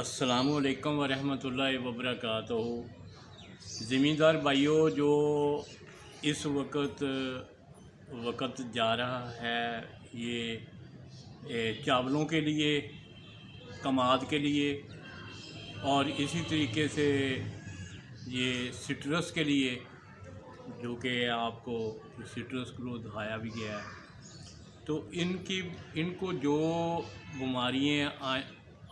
अस्सलामुअलैकुम वरहमतुल्लाहि वबरकातुहू। ज़मींदार भाइयों, जो इस वक्त जा रहा है ये चावलों के लिए, कमाद के लिए और इसी तरीके से ये सिट्रस के लिए, जो कि आपको सिट्रस ग्रोथ दिखाया भी गया है। तो इनको जो बीमारियाँ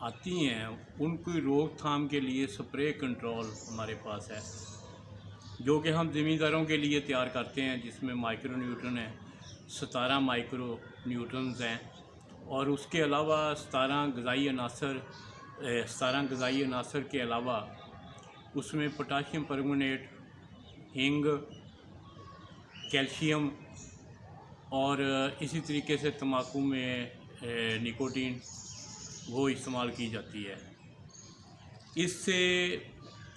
आती हैं उनकी रोकथाम के लिए स्प्रे कंट्रोल हमारे पास है, जो कि हम ज़मींदारों के लिए तैयार करते हैं, जिसमें माइक्रो न्यूट्रन है, 17 माइक्रो न्यूट्रन्स हैं और उसके अलावा 17 गज़ाई अनासर के अलावा उसमें पोटाशियम परमंगनेट, हिंग, कैल्शियम और इसी तरीके से तंबाकू में निकोटीन वो इस्तेमाल की जाती है। इससे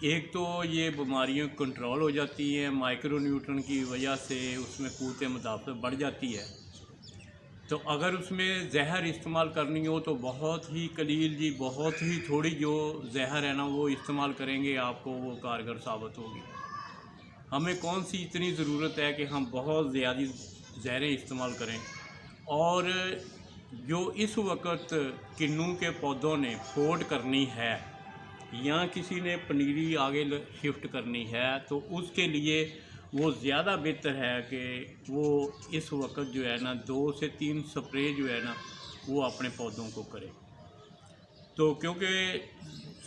एक तो ये बीमारियां कंट्रोल हो जाती हैं, माइक्रो न्यूट्रन की वजह से उसमें क़ुव्वत मुदाफ़अत बढ़ जाती है। तो अगर उसमें जहर इस्तेमाल करनी हो तो बहुत ही कलील जी, बहुत ही थोड़ी जो जहर है ना वो इस्तेमाल करेंगे, आपको वो कारगर साबित होगी। हमें कौन सी इतनी ज़रूरत है कि हम बहुत ज़्यादा जहरें इस्तेमाल करें। और जो इस वक्त किन्नू के पौधों ने फोड़ करनी है या किसी ने पनीरी आगे शिफ्ट करनी है, तो उसके लिए वो ज़्यादा बेहतर है कि वो इस वक्त जो है ना 2 से 3 स्प्रे जो है ना वो अपने पौधों को करे। तो क्योंकि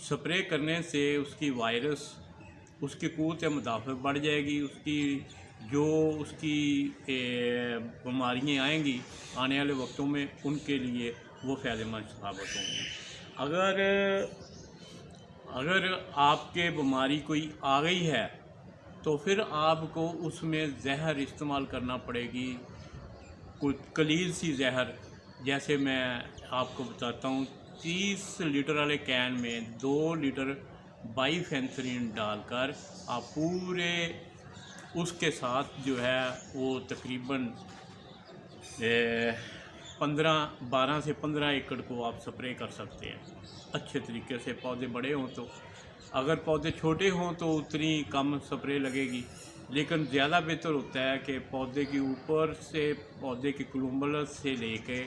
स्प्रे करने से उसकी वायरस, उसकी क़ुव्वत मुदाफ़अत बढ़ जाएगी, उसकी बीमारियाँ आएंगी आने वाले वक्तों में, उनके लिए वो फ़ायदेमंद साबित होंगी। अगर आपके बीमारी कोई आ गई है तो फिर आपको उसमें जहर इस्तेमाल करना पड़ेगी, कोई कलील सी जहर। जैसे मैं आपको बताता हूँ, 30 लीटर वाले कैन में 2 लीटर बाइफेंथ्रिन डालकर आप पूरे उसके साथ जो है वो तकरीबन 12 से 15 एकड़ को आप स्प्रे कर सकते हैं अच्छे तरीके से। पौधे बड़े हों तो, अगर पौधे छोटे हों तो उतनी कम स्प्रे लगेगी, लेकिन ज़्यादा बेहतर होता है कि पौधे के ऊपर से, पौधे के क्लूम्बलस से लेके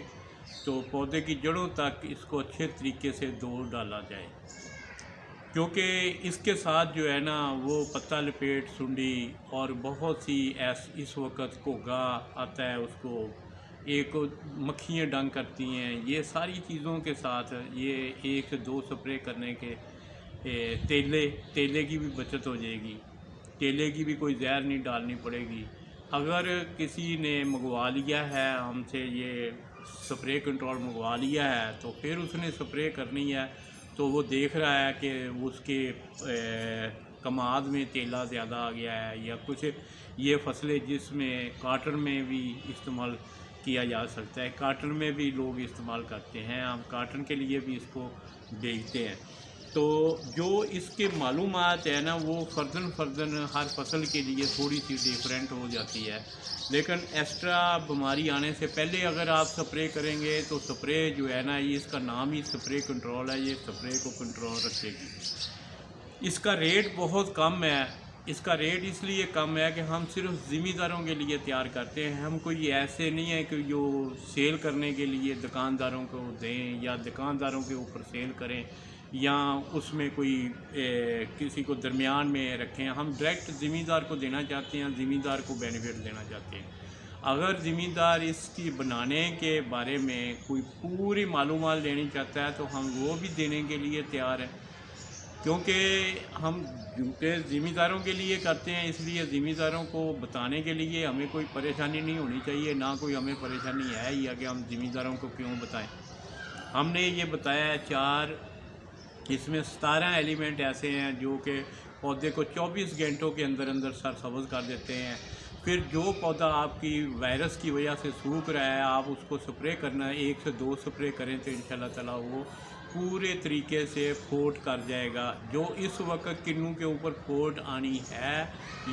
तो पौधे की जड़ों तक इसको अच्छे तरीके से दो डाला जाए। क्योंकि इसके साथ जो है ना वो पत्ता लपेट, सुंडी और बहुत सी इस वक्त घोगा आता है, उसको एक मक्खियाँ डंग करती हैं। ये सारी चीज़ों के साथ ये 1 से 2 स्प्रे करने के तेले की भी बचत हो जाएगी, तेले की भी कोई जहर नहीं डालनी पड़ेगी। अगर किसी ने मंगवा लिया है हमसे, ये स्प्रे कंट्रोल मंगवा लिया है, तो फिर उसने स्प्रे करनी है तो वो देख रहा है कि उसके कमाद में तेला ज़्यादा आ गया है या कुछ, ये फसलें जिसमें काटन में भी इस्तेमाल किया जा सकता है, काटन में भी लोग इस्तेमाल करते हैं, हम काटन के लिए भी इसको बेचते हैं। तो जो इसके मालूमात है ना वो फ़र्ज़न हर फसल के लिए थोड़ी सी डिफरेंट हो जाती है। लेकिन एक्स्ट्रा बीमारी आने से पहले अगर आप स्प्रे करेंगे तो स्प्रे जो है ना, ये इसका नाम ही स्प्रे कंट्रोल है, ये स्प्रे को कंट्रोल रखेगी। इसका रेट बहुत कम है। इसका रेट इसलिए कम है कि हम सिर्फ ज़मींदारों के लिए तैयार करते हैं। हम कोई ऐसे नहीं है कि जो सेल करने के लिए दुकानदारों को दें या दुकानदारों के ऊपर सेल करें या उसमें कोई किसी को दरमियान में रखें। हम डायरेक्ट ज़मींदार को देना चाहते हैं, ज़मींदार को बेनिफिट देना चाहते हैं। अगर ज़मींदार इसकी बनाने के बारे में कोई पूरी मालूमात लेनी चाहता है तो हम वो भी देने के लिए तैयार हैं, क्योंकि हम ज़मींदारों के लिए करते हैं। इसलिए ज़मींदारों को बताने के लिए हमें कोई परेशानी नहीं होनी चाहिए, ना कोई हमें परेशानी है या कि हम ज़मींदारों को क्यों बताएं। हमने ये बताया है 4, इसमें 17 एलिमेंट ऐसे हैं जो कि पौधे को 24 घंटों के अंदर अंदर सरसब्ज़ कर देते हैं। फिर जो पौधा आपकी वायरस की वजह से सूख रहा है, आप उसको स्प्रे करना है, 1 से 2 स्प्रे करें तो इंशाल्लाह ताला वो पूरे तरीके से फोट कर जाएगा। जो इस वक्त किन्नू के ऊपर फोट आनी है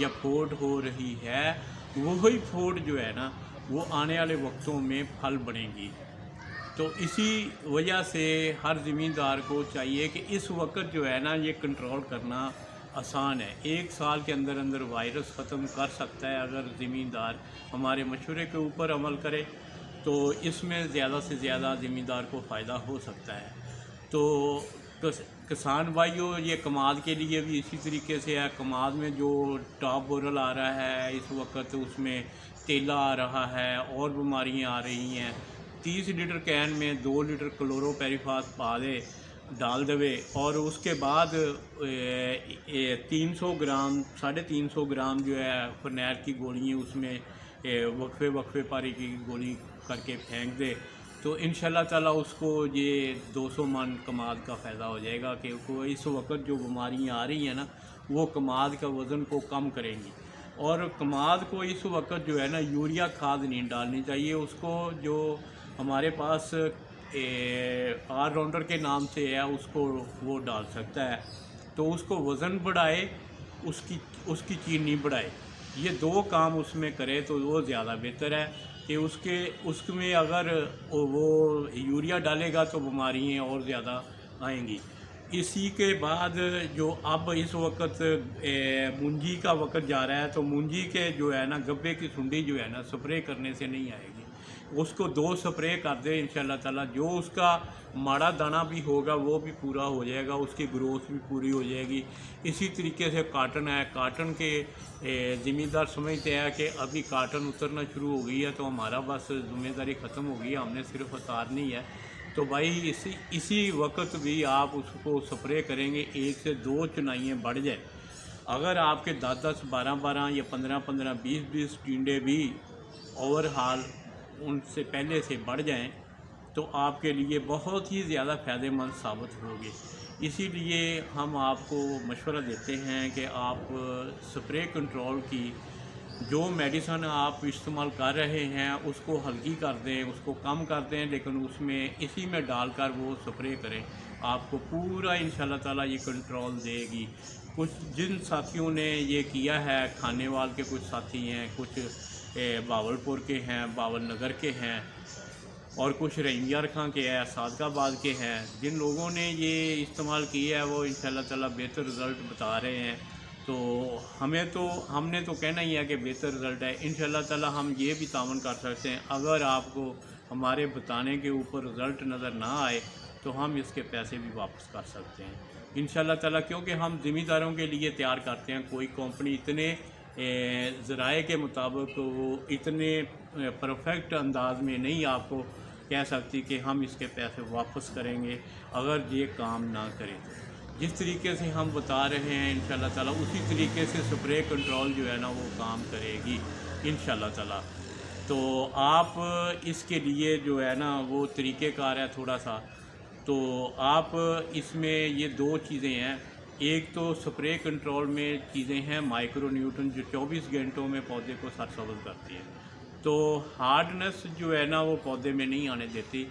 या फोट हो रही है, वही फोट जो है ना वो आने वाले वक्तों में फल बनेगी। تو اسی وجہ سے ہر زمیندار کو چاہیے کہ اس وقت جو ہے نا یہ کنٹرول کرنا آسان ہے. 1 سال کے اندر اندر وائرس ختم کر سکتا ہے اگر زمیندار ہمارے مشورے کے اوپر عمل کرے، تو اس میں زیادہ سے زیادہ زمیندار کو فائدہ ہو سکتا ہے. تو کسان بھائیوں، یہ کماد کے لیے بھی اسی طریقے سے ہے. کماد میں جو ٹاپ بورل آ رہا ہے اس وقت، اس میں تیلا آ رہا ہے اور بیماریاں آ رہی ہیں. 30 لیٹر کین میں 2 لیٹر کلورو پیریفاس پادے ڈال دوے، اور اس کے بعد 300 گرام 350 گرام جو ہے فرنیر کی گولی اس میں وقفے پاری کی گولی کر کے پھینک دے، تو انشاءاللہ تعالیٰ اس کو یہ 200 من کماد کا فائدہ ہو جائے گا. کہ اس وقت جو بیماریاں آ رہی ہیں نا، وہ کماد کا وزن کو کم کریں گی. اور کماد کو اس وقت جو ہے نا یوریا کھاد نہیں ڈالنی چاہیے. اس کو جو ہمارے پاس آل راؤنڈر کے نام سے ہے، اس کو وہ ڈال سکتا ہے. تو اس کو وزن بڑھائے، اس کی چینی بڑھائے. یہ 2 کام اس میں کرے تو وہ زیادہ بہتر ہے. کہ اس میں اگر وہ یوریا ڈالے گا تو بیماریاں اور زیادہ آئیں گی. اسی کے بعد جو اب اس وقت مونجی کا وقت جا رہا ہے، تو مونجی کے جو ہے نا گبے کی سنڈی جو ہے نا سپرے کرنے سے نہیں آئے گی. اس کو 2 سپرے کر دے انشاءاللہ تعالیٰ. جو اس کا ماڑا دانہ بھی ہوگا وہ بھی پورا ہو جائے گا، اس کی گروتھ بھی پوری ہو جائے گی. اسی طریقے سے کاٹن ہے. کاٹن کے زمیندار سمجھتے ہیں کہ ابھی کاٹن اترنا شروع ہو گئی ہے تو ہمارا بس ذمہ داری ختم ہو گئی ہے، ہم نے صرف اتارنی ہے. تو بھائی اسی وقت بھی آپ اس کو سپرے کریں گے، 1 سے 2 چنائیاں بڑھ جائیں. اگر آپ کے 10 12 یا 15 20 ٹینڈے بھی اوور ہال ان سے پہلے سے بڑھ جائیں تو آپ کے لیے بہت ہی زیادہ فائدہ مند ثابت ہوگی. اسی لیے ہم آپ کو مشورہ دیتے ہیں کہ آپ سپرے کنٹرول کی جو میڈیسن آپ استعمال کر رہے ہیں اس کو ہلکی کر دیں، اس کو کم کر دیں، لیکن اسی میں ڈال کر وہ سپرے کریں. آپ کو پورا انشاءاللہ تعالیٰ یہ کنٹرول دے گی. جن ساتھیوں نے یہ کیا ہے، کھانے وال کے کچھ ساتھی ہیں، کچھ باولپور کے ہیں، باول نگر کے ہیں، اور کچھ رنجار خاں کے ہیں، صادق آباد کے ہیں. جن لوگوں نے یہ استعمال کیا ہے وہ انشاءاللہ تعالیٰ بہتر رزلٹ بتا رہے ہیں. تو ہم نے تو کہنا ہی ہے کہ بہتر رزلٹ ہے. انشاءاللہ تعالیٰ ہم یہ بھی تعاون کر سکتے ہیں، اگر آپ کو ہمارے بتانے کے اوپر رزلٹ نظر نہ آئے تو ہم اس کے پیسے بھی واپس کر سکتے ہیں انشاءاللہ تعالیٰ. کیونکہ ہم ذمہ داروں کے لیے تیار کرتے ہیں. کوئی کمپنی اتنے ذرائع کے مطابق وہ اتنے پرفیکٹ انداز میں نہیں آپ کو کہہ سکتی کہ ہم اس کے پیسے واپس کریں گے اگر یہ کام نہ کرے. جس طریقے سے ہم بتا رہے ہیں انشاءاللہ تعالیٰ اسی طریقے سے سپرے کنٹرول جو ہے نا وہ کام کرے گی انشاءاللہ تعالیٰ. تو آپ اس کے لیے جو ہے نا وہ طریقہ کار ہے تھوڑا سا. تو آپ اس میں یہ 2 چیزیں ہیں. ایک تو سپرے کنٹرول میں چیزیں ہیں مائکرو نیوٹن جو 24 گھنٹوں میں پودے کو سرسبز کرتی ہیں. تو ہارڈنس جو ہے نا وہ پودے میں نہیں آنے دیتی.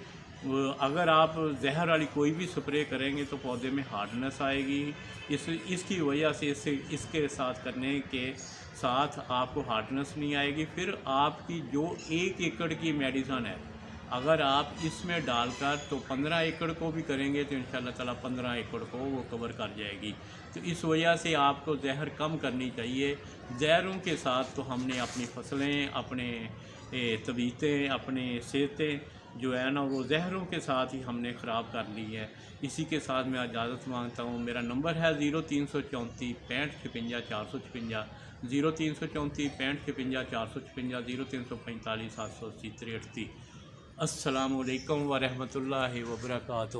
اگر آپ زہر والی کوئی بھی سپرے کریں گے تو پودے میں ہارڈنس آئے گی. اس کی وجہ سے اس کے ساتھ کرنے کے ساتھ آپ کو ہارڈنس نہیں آئے گی. پھر آپ کی جو 1 ایکڑ کی میڈیسن ہے، اگر آپ اس میں ڈال کر تو 15 ایکڑ کو بھی کریں گے تو انشاءاللہ تعالیٰ 15 ایکڑ کو وہ کور کر جائے گی. تو اس وجہ سے آپ کو زہر کم کرنی چاہیے. زہروں کے ساتھ تو ہم نے اپنی فصلیں، اپنے طبیعتیں، اپنے صحتیں جو ہے نا وہ زہروں کے ساتھ ہی ہم نے خراب کر لی ہے. اسی کے ساتھ میں اجازت مانگتا ہوں. میرا نمبر ہے 0334 65 56 456 0334 65 56 456 0345 780 63. السلام علیکم ورحمۃ اللہ وبرکاتہ.